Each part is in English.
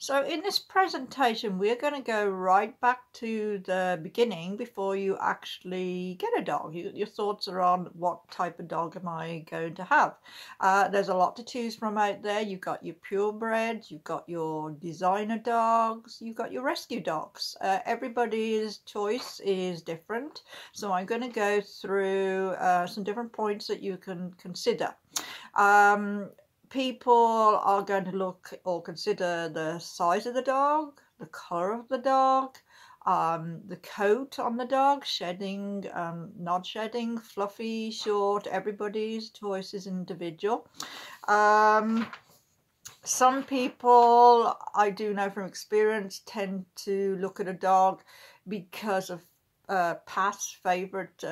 So in this presentation, we're going to go right back to the beginning before you actually get a dog. Your thoughts are on what type of dog am I going to have. There's a lot to choose from out there. You've got your purebreds, you've got your designer dogs, you've got your rescue dogs. Everybody's choice is different. So I'm going to go through some different points that you can consider. People are going to look or consider the size of the dog, the colour of the dog, the coat on the dog, shedding, not shedding, fluffy, short. Everybody's choice is individual. Some people, I do know from experience, tend to look at a dog because of past favourite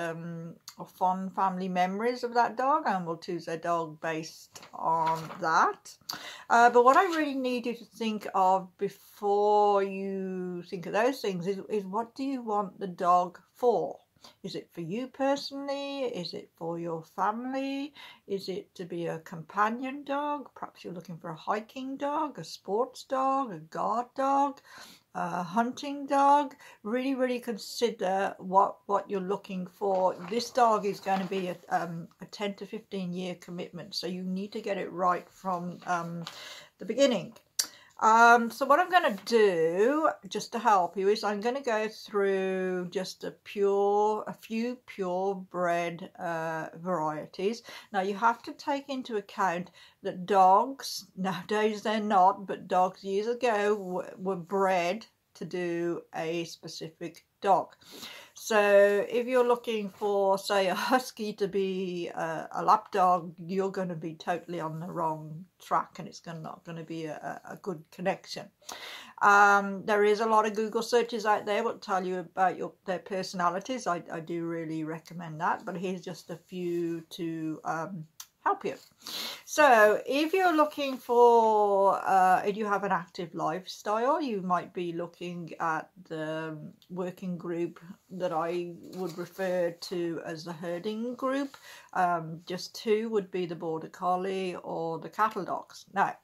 or fond family memories of that dog, and will choose their dog based on that. But what I really need you to think of before you think of those things is what do you want the dog for? Is it for you personally? Is it for your family? Is it to be a companion dog? Perhaps you're looking for a hiking dog, a sports dog, a guard dog, a hunting dog. Really consider what you're looking for. This dog is going to be a 10 to 15 year commitment, so you need to get it right from the beginning. So what I'm going to do, just to help you, is I'm going to go through just a few purebred varieties. Now you have to take into account that dogs, nowadays they're not, but dogs years ago were bred to do a specific dog. So if you're looking for, say, a husky to be a lap dog, you're going to be totally on the wrong track, and it's not going to be a good connection. There is a lot of Google searches out there that tell you about their personalities. I do really recommend that, but here's just a few to help you. So if you're looking for, if you have an active lifestyle, you might be looking at the working group that I would refer to as the herding group. Just two would be the Border Collie or the cattle dogs. Now,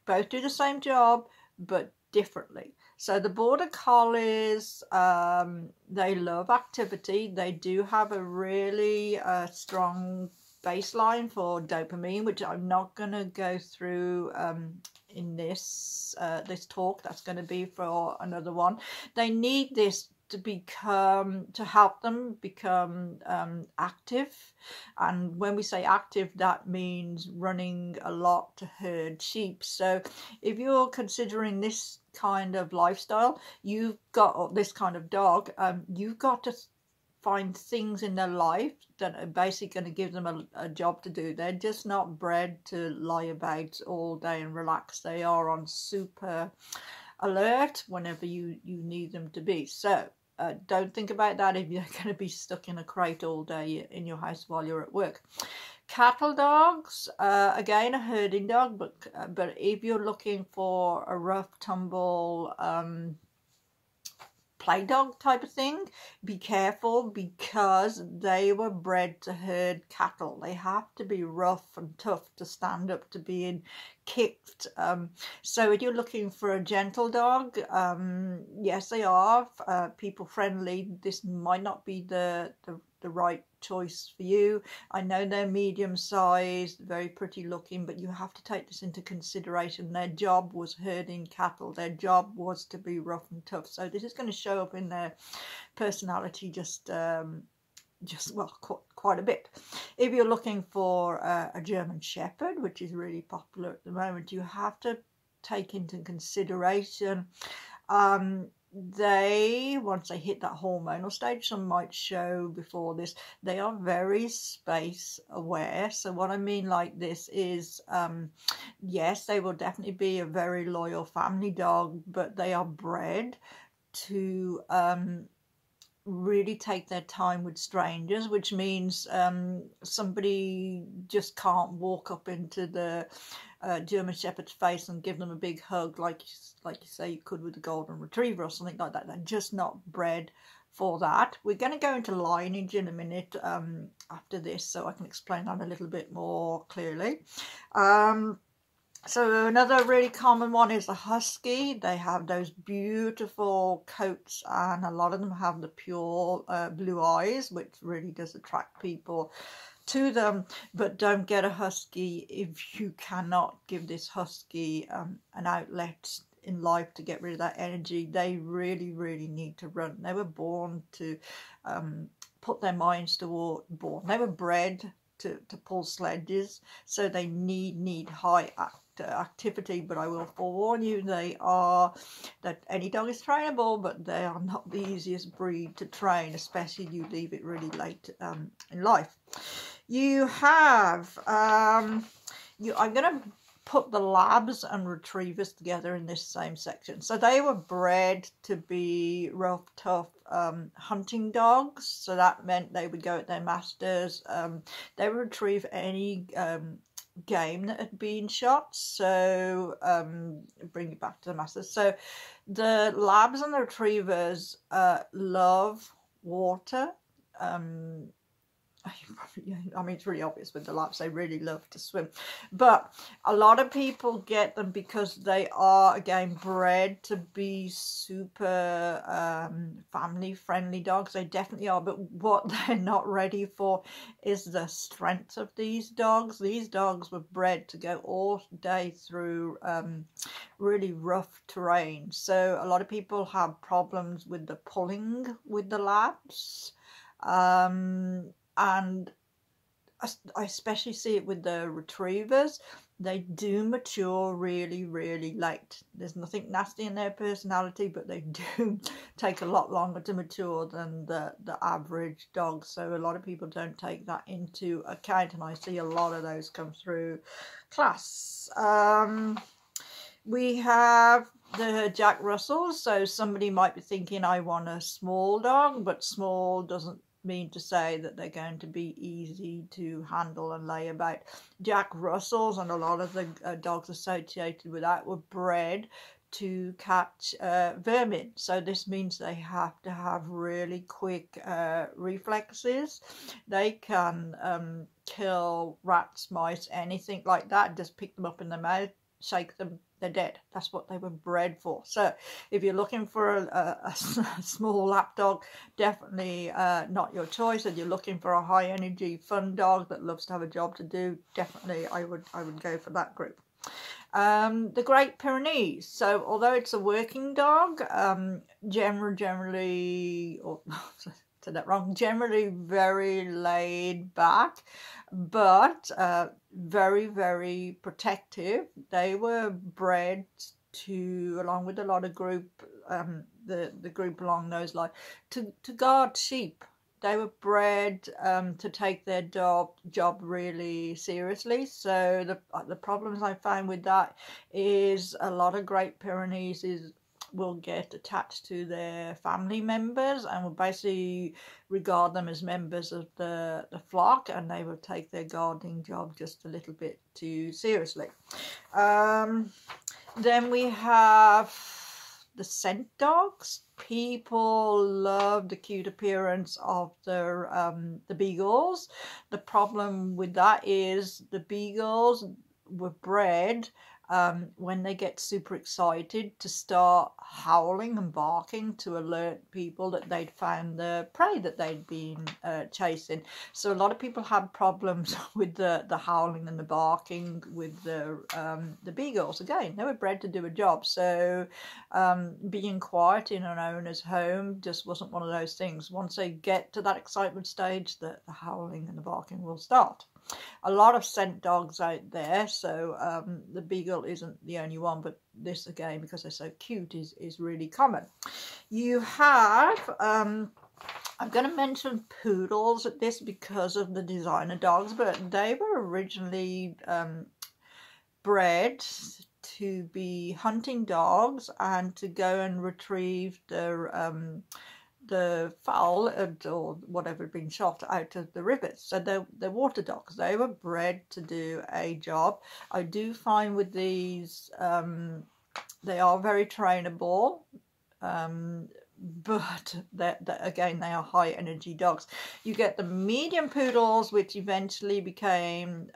both do the same job, but differently. So the Border Collies, they love activity. They do have a really strong baseline for dopamine, which I'm not going to go through in this talk. That's going to be for another one. They need this to help them become active, and when we say active, that means running a lot to herd sheep. So if you're considering this kind of lifestyle, you've got this kind of dog, you've got to find things in their life that are basically going to give them a job to do. They're just not bred to lie about all day and relax. They are on super alert whenever you need them to be. So don't think about that if you're going to be stuck in a crate all day in your house while you're at work. Cattle dogs, again, a herding dog, but if you're looking for a rough tumble play dog type of thing, be careful, because they were bred to herd cattle. They have to be rough and tough to stand up to being kicked. So if you're looking for a gentle dog, yes, they are people friendly. This might not be the right choice for you. I know they're medium sized, very pretty looking, but you have to take this into consideration. Their job was herding cattle. Their job was to be rough and tough. So this is going to show up in their personality just well, quite a bit. If you're looking for a German Shepherd, which is really popular at the moment, you have to take into consideration once they hit that hormonal stage, some might show before this, they are very space aware. So what I mean like this is, yes, they will definitely be a very loyal family dog, but they are bred to really take their time with strangers, which means somebody just can't walk up into the German Shepherd's face and give them a big hug like you say you could with a golden retriever or something like that. They're just not bred for that. We're going to go into lineage in a minute after this, so I can explain that a little bit more clearly. So another really common one is the husky. They have those beautiful coats, and a lot of them have the pure blue eyes, which really does attract people to them. But don't get a husky if you cannot give this husky an outlet in life to get rid of that energy. They really, really need to run. They were born to put their minds toward, they were bred to pull sledges, so they need high activity. But I will forewarn you, that any dog is trainable, but they are not the easiest breed to train, especially if you leave it really late in life. You have I'm going to put the labs and retrievers together in this same section. So they were bred to be rough, tough hunting dogs. So that meant they would go at their masters. They would retrieve any game that had been shot, so bring it back to the masters. So the labs and the retrievers love water. I mean, it's really obvious with the labs, they really love to swim. But a lot of people get them because they are, again, bred to be super family-friendly dogs. They definitely are, but what they're not ready for is the strength of these dogs. These dogs were bred to go all day through really rough terrain. So a lot of people have problems with the pulling with the labs. And I especially see it with the retrievers. They do mature really, really late. There's nothing nasty in their personality, but they do take a lot longer to mature than the average dog. So a lot of people don't take that into account, and I see a lot of those come through class. We have the Jack Russells. So somebody might be thinking, I want a small dog, but small doesn't mean to say that they're going to be easy to handle and lay about. Jack Russells and a lot of the dogs associated with that were bred to catch vermin. So this means they have to have really quick reflexes. They can kill rats, mice, anything like that, just pick them up in the mouth, shake them, they're dead. That's what they were bred for. So if you're looking for a small lap dog, definitely not your choice. And you're looking for a high energy fun dog that loves to have a job to do, definitely I would go for that group. The Great Pyrenees. So although it's a working dog, generally, or said that wrong, generally very laid back, but very, very protective. They were bred to, along with a lot of group, the group along those lines, to guard sheep. They were bred to take their job really seriously. So the problems I found with that is a lot of Great Pyrenees will get attached to their family members and will basically regard them as members of the flock, and they will take their guarding job just a little bit too seriously. Then we have the scent dogs. People love the cute appearance of the beagles. The problem with that is the beagles were bred when they get super excited to start howling and barking to alert people that they'd found the prey that they'd been chasing. So a lot of people have problems with the howling and the barking with the beagles. Again, they were bred to do a job, so being quiet in an owner's home just wasn't one of those things. Once they get to that excitement stage, the howling and the barking will start. A lot of scent dogs out there, so the beagle isn't the only one, but this again, because they're so cute, is really common. You have I'm going to mention poodles at this because of the designer dogs, but they were originally bred to be hunting dogs and to go and retrieve the fowl or whatever had been shot out of the rivers. So they're water dogs. They were bred to do a job. I do find with these, they are very trainable. but again, they are high energy dogs. You get the medium poodles, which eventually became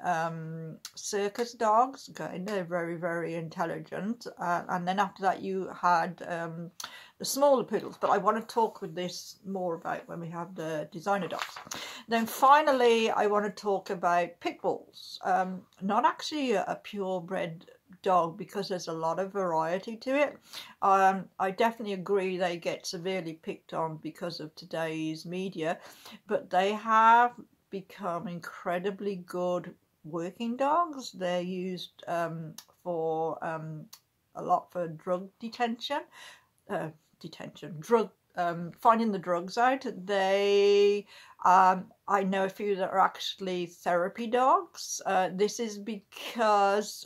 circus dogs. Okay, they're very, very intelligent. And then after that, you had the smaller poodles. But I want to talk with this more about when we have the designer dogs. Then finally, I want to talk about pit bulls. Not actually a purebred dog, because there's a lot of variety to it. I definitely agree they get severely picked on because of today's media, but they have become incredibly good working dogs. They're used for a lot for drug detention, finding the drugs out. They I know a few that are actually therapy dogs. This is because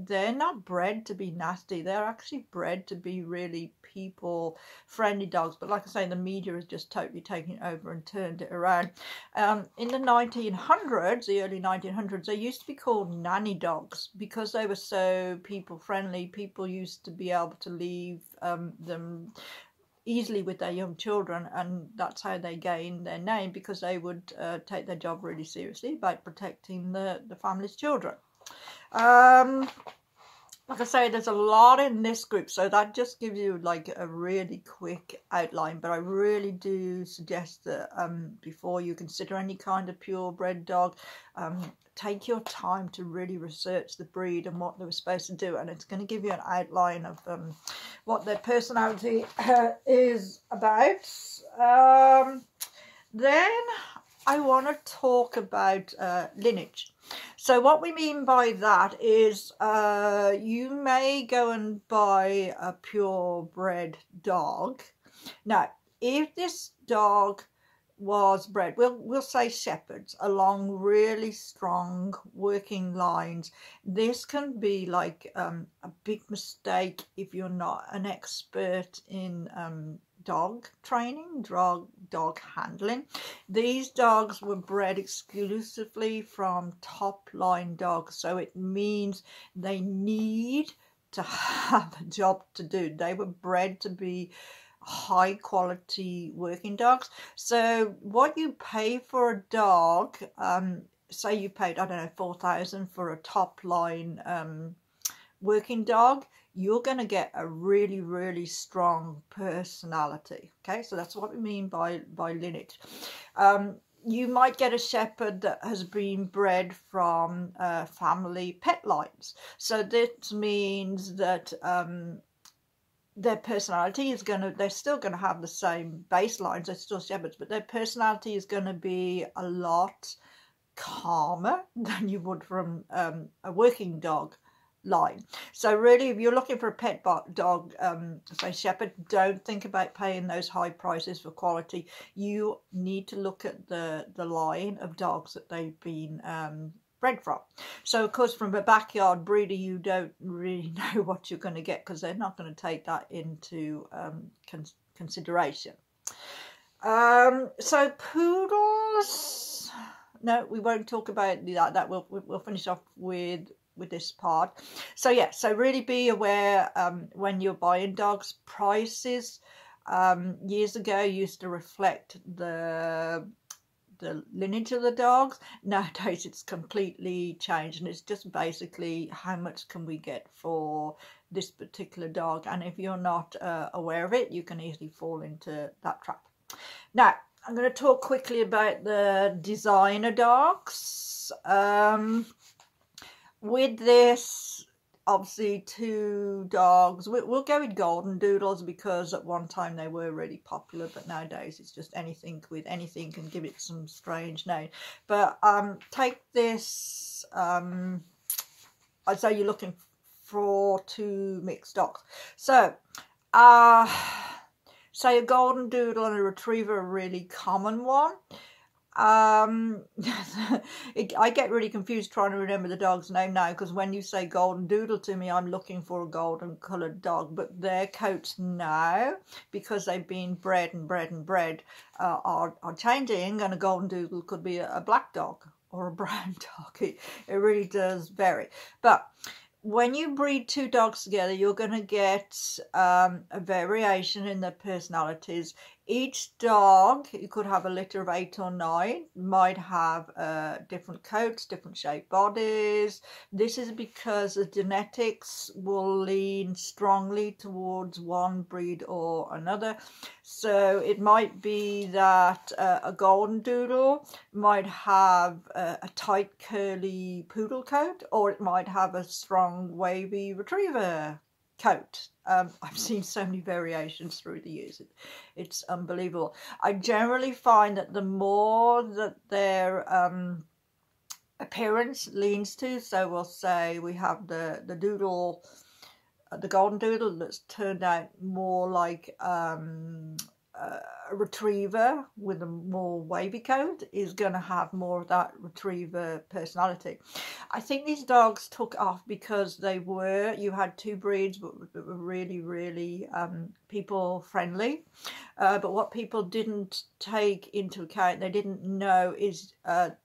they're not bred to be nasty. They're actually bred to be really people-friendly dogs. But like I say, the media has just totally taken it over and turned it around. In the 1900s, the early 1900s, they used to be called nanny dogs because they were so people-friendly. People used to be able to leave them easily with their young children, and that's how they gained their name, because they would take their job really seriously about protecting the family's children. Like I say, there's a lot in this group, so that just gives you like a really quick outline, but I really do suggest that before you consider any kind of purebred dog, take your time to really research the breed and what they were supposed to do, and it's going to give you an outline of what their personality is about. Then I want to talk about lineage. So what we mean by that is you may go and buy a purebred dog. Now, if this dog was bred, we'll say shepherds, along really strong working lines, this can be like a big mistake if you're not an expert in dog training, dog handling. These dogs were bred exclusively from top line dogs, so it means they need to have a job to do. They were bred to be high quality working dogs. So what you pay for a dog, say you paid, I don't know, 4,000 for a top line working dog, you're going to get a really, really strong personality. Okay, so that's what we mean by lineage. You might get a shepherd that has been bred from family pet lines. So this means that their personality is they're still going to have the same baselines, they're still shepherds, but their personality is going to be a lot calmer than you would from a working dog line. So really, if you're looking for a pet dog, say shepherd, don't think about paying those high prices for quality. You need to look at the line of dogs that they've been bred from. So of course, from a backyard breeder, you don't really know what you're going to get, because they're not going to take that into consideration. So poodles, no, we won't talk about that. We'll finish off with this part. So yeah, so really be aware when you're buying dogs. Prices years ago used to reflect the lineage of the dogs. Nowadays it's completely changed, and it's just basically how much can we get for this particular dog, and if you're not aware of it, you can easily fall into that trap. Now I'm going to talk quickly about the designer dogs. With this, obviously, two dogs. We'll go with golden doodles because at one time they were really popular, but nowadays it's just anything with anything and give it some strange name. But take this, I'd say you're looking for two mixed dogs. So, say a golden doodle and a retriever, a really common one. I get really confused trying to remember the dog's name now, because when you say golden doodle to me, I'm looking for a golden coloured dog, but their coats now, because they've been bred are changing, and a golden doodle could be a black dog or a brown dog. It really does vary. But when you breed two dogs together, you're going to get a variation in their personalities. Each dog, you could have a litter of 8 or 9, might have different coats, different shaped bodies. This is because the genetics will lean strongly towards one breed or another. So it might be that a golden doodle might have a tight curly poodle coat, or it might have a strong wavy retriever coat. I've seen so many variations through the years. It's unbelievable. I generally find that the more that their appearance leans to, so we'll say we have the doodle, the golden doodle that's turned out more like a retriever with a more wavy coat, is going to have more of that retriever personality. I think these dogs took off because you had two breeds that were really, really people friendly. But what people didn't take into account, they didn't know, is the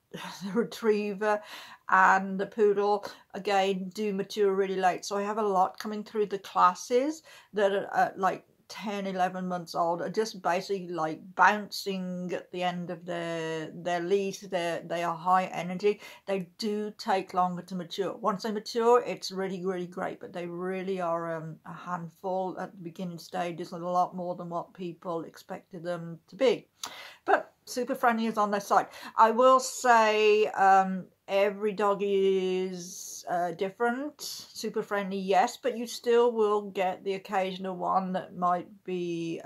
retriever and the poodle again do mature really late. So I have a lot coming through the classes that are like 10, 11 months old, are just basically like bouncing at the end of their leash. They are high energy. They do take longer to mature. Once they mature, it's really, really great, but they really are a handful at the beginning stages, and a lot more than what people expected them to be. But super friendly is on their side. I will say every dog is different. Super friendly, yes, but you still will get the occasional one that might be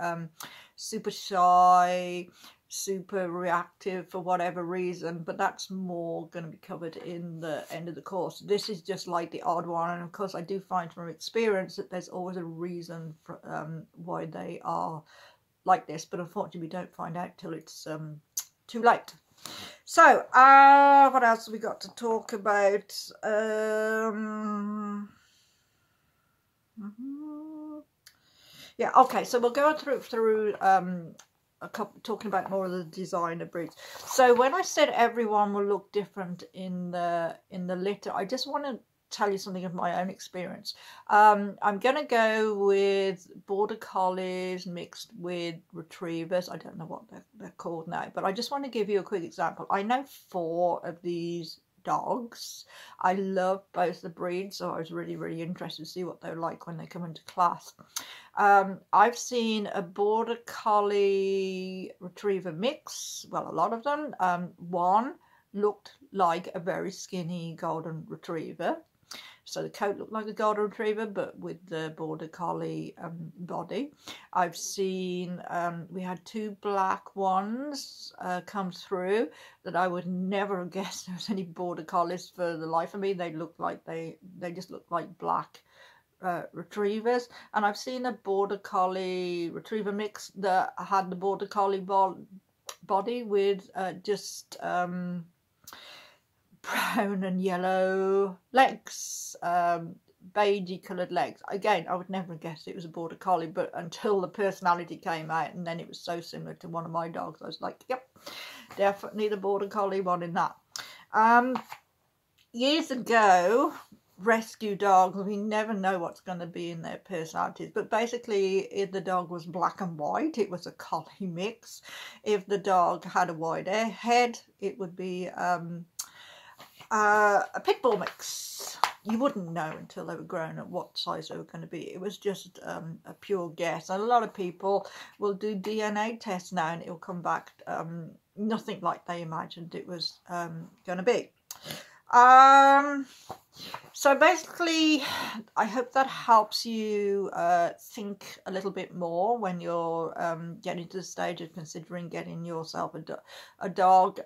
super shy, super reactive for whatever reason, but that's more going to be covered in the end of the course. This is just like the odd one, and of course I do find from experience that there's always a reason for why they are like this, but unfortunately we don't find out till it's too late. So what else have we got to talk about? Yeah, okay, so we'll go through a couple, talking about more of the designer breeds. So when I said everyone will look different in the litter, I just want to tell you something of my own experience. I'm going to go with border collies mixed with retrievers. I don't know what they're called now, but I just want to give you a quick example. I know 4 of these dogs. I love both the breeds, so I was really, really interested to see what they're like when they come into class. I've seen a border collie retriever mix, well, a lot of them. One looked like a very skinny golden retriever. So the coat looked like a golden retriever, but with the border collie body. I've seen, we had 2 black ones come through that I would never have guessed there was any border collies for the life of me. They looked like, they just looked like black retrievers. And I've seen a border collie retriever mix that had the border collie body with just brown and yellow legs, beigey coloured legs. Again, I would never have guessed it was a border collie, but until the personality came out, and then it was so similar to one of my dogs, I was like, yep, definitely the border collie one in that. Years ago, rescue dogs, we never know what's going to be in their personalities, but basically if the dog was black and white, it was a collie mix. If the dog had a wide head, it would be a pit bull mix. You wouldn't know until they were grown at what size they were going to be. It was just a pure guess. And a lot of people will do DNA tests now, and it'll come back nothing like they imagined it was going to be. So basically, I hope that helps you think a little bit more when you're getting to the stage of considering getting yourself a dog.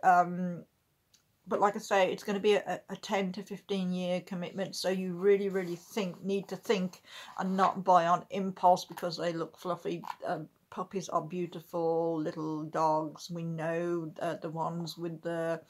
But like I say, it's going to be a 10 to 15 year commitment. So you really, really need to think and not buy on impulse because they look fluffy. Puppies are beautiful little dogs. We know the ones with the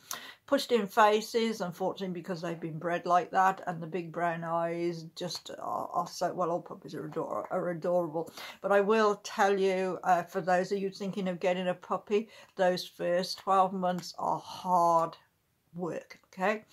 pushed in faces, unfortunately, because they've been bred like that, and the big brown eyes just are so, well, all puppies are adorable. But I will tell you, for those of you thinking of getting a puppy, those first 12 months are hard work, okay?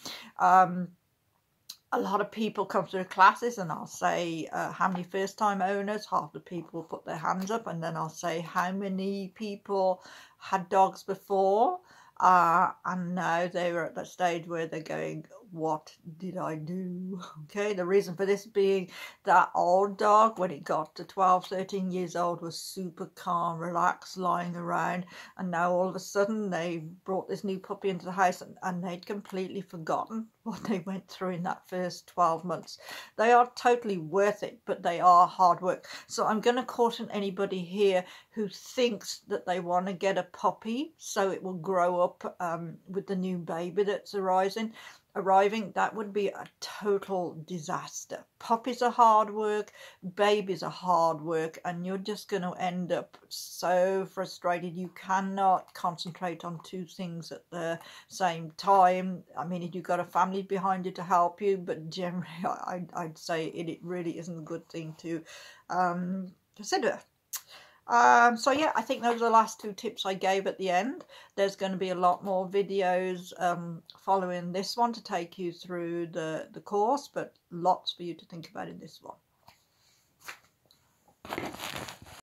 a lot of people come through classes and I'll say how many first time owners. Half the people will put their hands up, and then I'll say how many people had dogs before, and now they're at that stage where they're going, what did I do? Okay, the reason for this being that old dog, when it got to 12, 13 years old, was super calm, relaxed, lying around, and now all of a sudden they brought this new puppy into the house, and they'd completely forgotten what they went through in that first 12 months. They are totally worth it, but they are hard work. So I'm going to caution anybody here who thinks that they want to get a puppy so it will grow up with the new baby that's arriving. That would be a total disaster. Puppies are hard work, babies are hard work, and you're just going to end up so frustrated. You cannot concentrate on two things at the same time. I mean, if you've got a family behind you to help you, but generally I'd say it really isn't a good thing to consider. So yeah, I think those are the last two tips I gave at the end. There's going to be a lot more videos following this one to take you through the course, but lots for you to think about in this one.